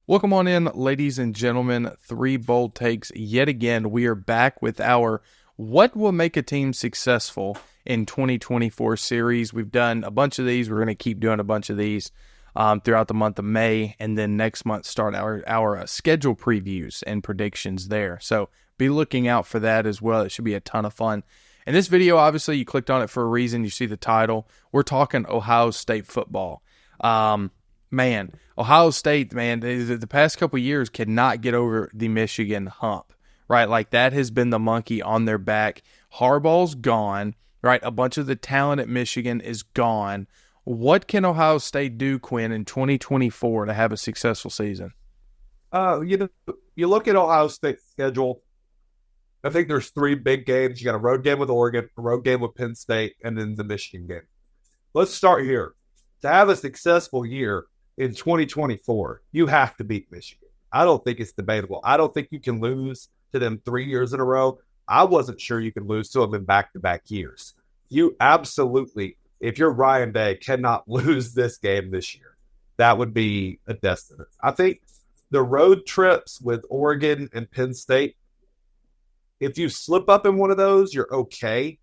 Welcome on in, ladies and gentlemen. Three bold takes yet again. We are back with our What Will Make a Team Successful in 2024 series. We've done a bunch of these. We're going to keep doing a bunch of these throughout the month of May, and then next month start our schedule previews and predictions there. So be looking out for that as well. It should be a ton of fun. In this video, obviously, you clicked on it for a reason. You see the title. We're talking Ohio State football. Man, Ohio State, man, the past couple of years cannot get over the Michigan hump, right? Like that has been the monkey on their back. Harbaugh's gone, right? A bunch of the talent at Michigan is gone. What can Ohio State do, Quinn, in 2024 to have a successful season? You look at Ohio State's schedule. I think there's three big games. You got a road game with Oregon, a road game with Penn State, and then the Michigan game. Let's start here. To have a successful year in 2024, you have to beat Michigan. I don't think it's debatable. I don't think you can lose to them 3 years in a row. I wasn't sure you could lose to them in back-to-back years. You absolutely, if you're Ryan Day, cannot lose this game this year. That would be a destiny. I think the road trips with Oregon and Penn State, if you slip up in one of those, you're okay.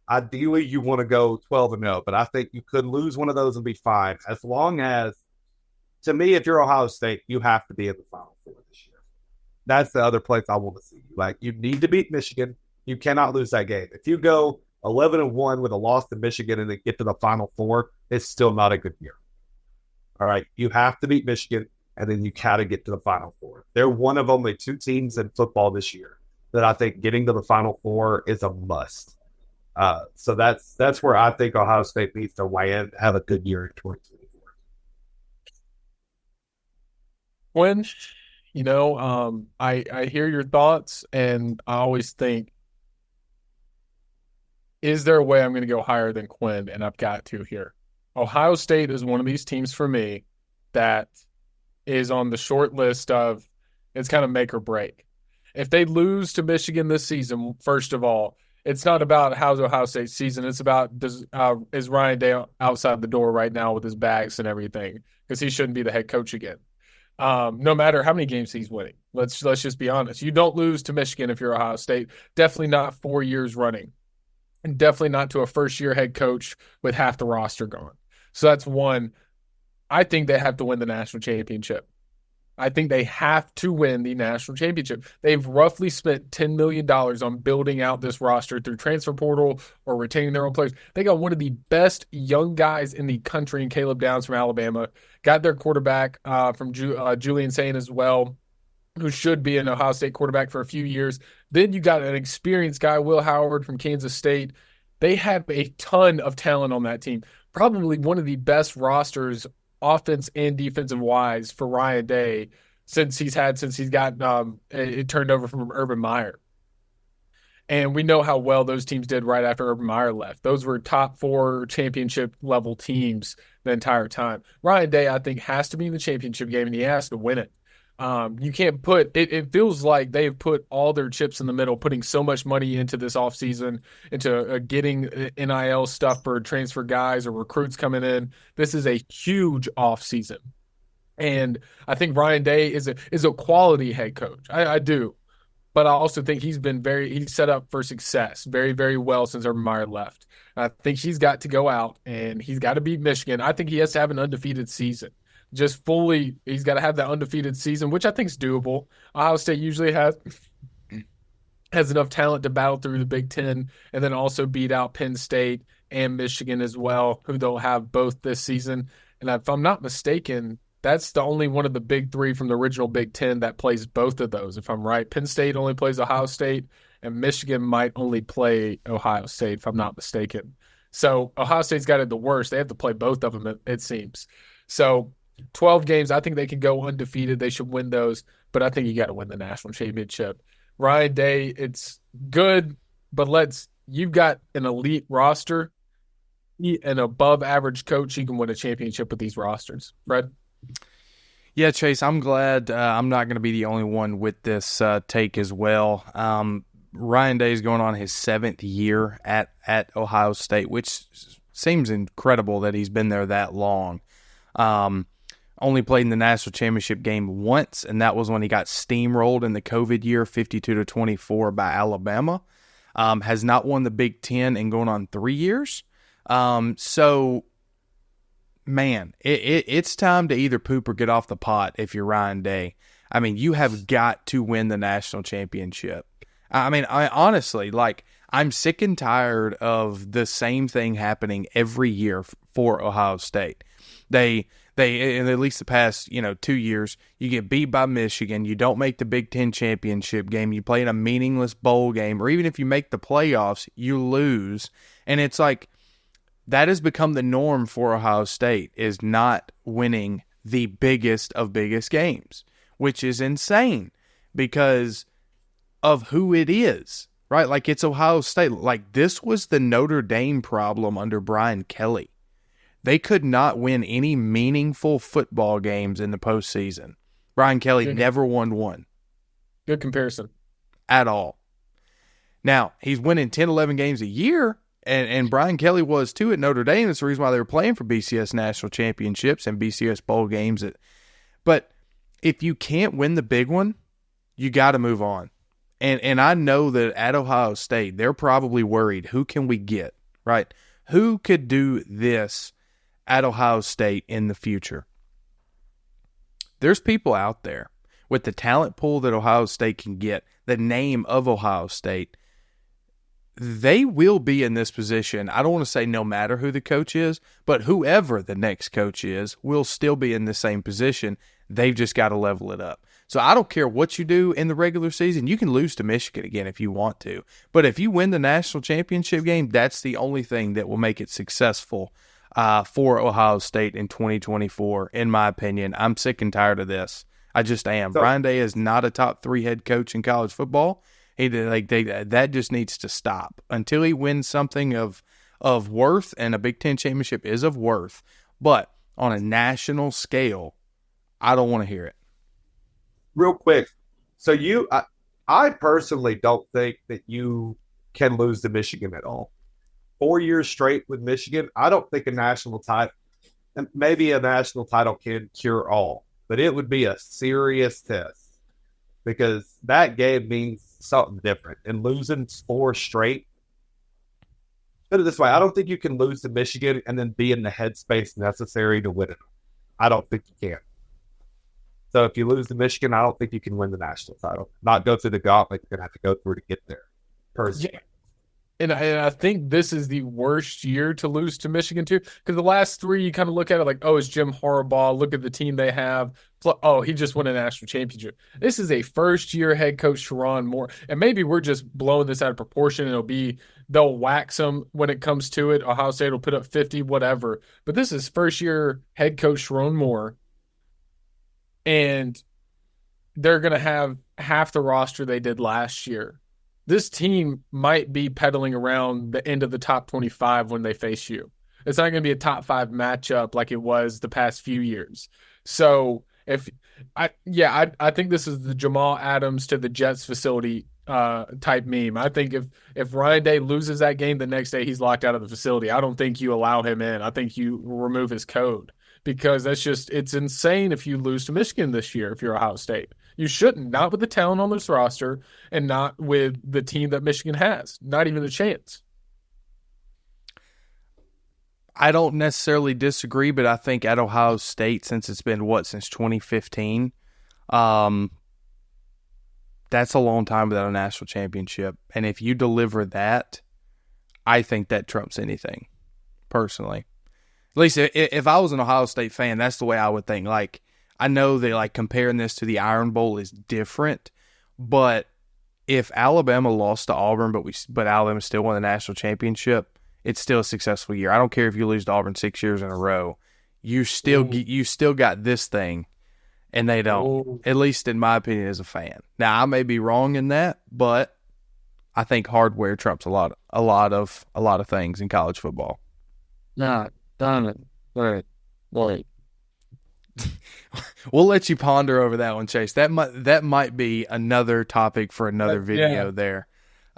Ideally, you want to go 12-0, but I think you could lose one of those and be fine. As long as, to me, if you're Ohio State, you have to be in the Final Four this year. That's the other place I want to see you. Like, you need to beat Michigan. You cannot lose that game. If you go 11-1 with a loss to Michigan and then get to the Final Four, it's still not a good year. All right, you have to beat Michigan, and then you got to get to the Final Four. They're one of only two teams in football this year that I think getting to the Final Four is a must. So that's where I think Ohio State needs to land, have a good year in 2024. Quinn, I hear your thoughts, and I always think, is there a way I'm going to go higher than Quinn? And I've got to here. Ohio State is one of these teams for me that is on the short list of it's kind of make or break. If they lose to Michigan this season, first of all, it's not about how's Ohio State's season. It's about is Ryan Day outside the door right now with his bags and everything, because he shouldn't be the head coach again. No matter how many games he's winning. Let's just be honest. You don't lose to Michigan if you're Ohio State. Definitely not 4 years running. And definitely not to a first-year head coach with half the roster gone. So that's one. I think they have to win the national championship. I think they have to win the national championship. They've roughly spent $10 million on building out this roster through transfer portal or retaining their own players. They got one of the best young guys in the country in Caleb Downs from Alabama. Got their quarterback from Julian Sayin as well, who should be an Ohio State quarterback for a few years. Then you got an experienced guy, Will Howard from Kansas State. They have a ton of talent on that team. Probably one of the best rosters offense and defensive wise for Ryan Day since he's got it turned over from Urban Meyer. And we know how well those teams did right after Urban Meyer left. Those were top 4 championship level teams the entire time. Ryan Day, I think, has to be in the championship game, and he has to win it. You can't put it. It feels like they've put all their chips in the middle, putting so much money into this offseason, into getting NIL stuff for transfer guys or recruits coming in. This is a huge offseason. And I think Ryan Day is a quality head coach. I do. But I also think he's set up for success very, very well since Urban Meyer left. I think he's got to go out and he's got to beat Michigan. I think he has to have an undefeated season. He's got to have that undefeated season, which I think is doable. Ohio State usually has enough talent to battle through the Big Ten and then also beat out Penn State and Michigan as well, who they'll have both this season. And if I'm not mistaken, that's the only one of the big 3 from the original Big Ten that plays both of those, if I'm right. Penn State only plays Ohio State, and Michigan might only play Ohio State, if I'm not mistaken. So Ohio State's got it the worst. They have to play both of them, it seems. So 12 games, I think they can go undefeated. They should win those, but I think you got to win the national championship. Ryan Day, it's good, but you've got an elite roster, an above-average coach. He can win a championship with these rosters. Fred? Yeah, Chase, I'm glad I'm not going to be the only one with this take as well. Ryan Day is going on his 7th year at Ohio State, which seems incredible that he's been there that long. only played in the national championship game once, and that was when he got steamrolled in the COVID year, 52-24 by Alabama. Has not won the Big Ten in going on 3 years. So, man, it's time to either poop or get off the pot if you're Ryan Day. I mean, you have got to win the national championship. I mean, honestly, like, I'm sick and tired of the same thing happening every year for Ohio State. They in at least the past 2 years, you get beat by Michigan, you don't make the Big Ten championship game, you play in a meaningless bowl game, or even if you make the playoffs, you lose. And it's like, that has become the norm for Ohio State, is not winning the biggest of biggest games, which is insane because of who it is, right? Like, it's Ohio State. Like, this was the Notre Dame problem under Brian Kelly. They could not win any meaningful football games in the postseason. Brian Kelly never won one. Good comparison. At all. Now, he's winning 10, 11 games a year, and Brian Kelly was too at Notre Dame. That's the reason why they were playing for BCS national championships and BCS bowl games. But if you can't win the big one, you got to move on. And I know that at Ohio State, they're probably worried, who can we get, right? Who could do this at Ohio State in the future? There's people out there with the talent pool that Ohio State can get, the name of Ohio State. They will be in this position. I don't want to say no matter who the coach is, but whoever the next coach is will still be in the same position. They've just got to level it up. So I don't care what you do in the regular season. You can lose to Michigan again if you want to. But if you win the national championship game, that's the only thing that will make it successful for Ohio State in 2024, in my opinion. I'm sick and tired of this. I just am. So, Brian Day is not a top 3 head coach in college football. That just needs to stop until he wins something of worth, and a Big Ten championship is of worth. But on a national scale, I don't want to hear it. Real quick, so I personally don't think that you can lose to Michigan at all. 4 years straight with Michigan, I don't think a national title, and maybe a national title can cure all, but it would be a serious test because that game means something different. And losing 4 straight, put it this way, I don't think you can lose to Michigan and then be in the headspace necessary to win it. I don't think you can. So if you lose to Michigan, I don't think you can win the national title. Not go through the gauntlet you're going to have to go through to get there. Personally. Yeah. And I think this is the worst year to lose to Michigan, too, because the last 3, you kind of look at it like, oh, it's Jim Harbaugh. Look at the team they have. Oh, he just won a national championship. This is a first-year head coach, Sherrone Moore. And maybe we're just blowing this out of proportion, and they'll wax them when it comes to it. Ohio State will put up 50, whatever. But this is first-year head coach, Sherrone Moore. And they're going to have half the roster they did last year. This team might be pedaling around the end of the top 25 when they face you. It's not going to be a top 5 matchup like it was the past few years. So I think this is the Jamal Adams to the Jets facility type meme. I think if Ryan Day loses that game, the next day he's locked out of the facility. I don't think you allow him in. I think you remove his code. Because it's insane if you lose to Michigan this year if you're Ohio State. You shouldn't, not with the talent on this roster and not with the team that Michigan has. Not even a chance. I don't necessarily disagree, but I think at Ohio State, since it's been, since 2015, that's a long time without a national championship. And if you deliver that, I think that trumps anything, personally. At least if I was an Ohio State fan, that's the way I would think. Like, I know that like comparing this to the Iron Bowl is different, but if Alabama lost to Auburn, but Alabama still won the national championship, it's still a successful year. I don't care if you lose to Auburn 6 years in a row, you still got this thing, and they don't. Ooh. At least in my opinion as a fan. Now I may be wrong in that, but I think hardware trumps a lot of things in college football. Nah. Done it. Wait. We'll let you ponder over that one, Chase. That might be another topic for another video there.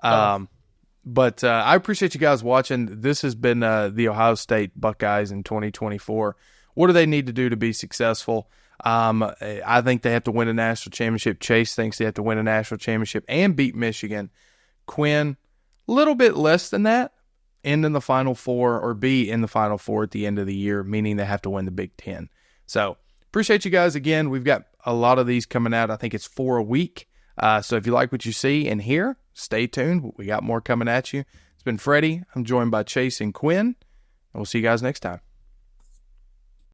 But I appreciate you guys watching. This has been the Ohio State Buckeyes in 2024. what do they need to do to be successful? I think they have to win a national championship. Chase thinks they have to win a national championship and beat Michigan. Quinn, a little bit less than that, end in the Final Four or be in the Final Four at the end of the year, meaning they have to win the Big Ten. So appreciate you guys again. We've got a lot of these coming out. I think it's 4 a week. So if you like what you see and hear, stay tuned. We got more coming at you. It's been Freddie. I'm joined by Chase and Quinn, and we'll see you guys next time.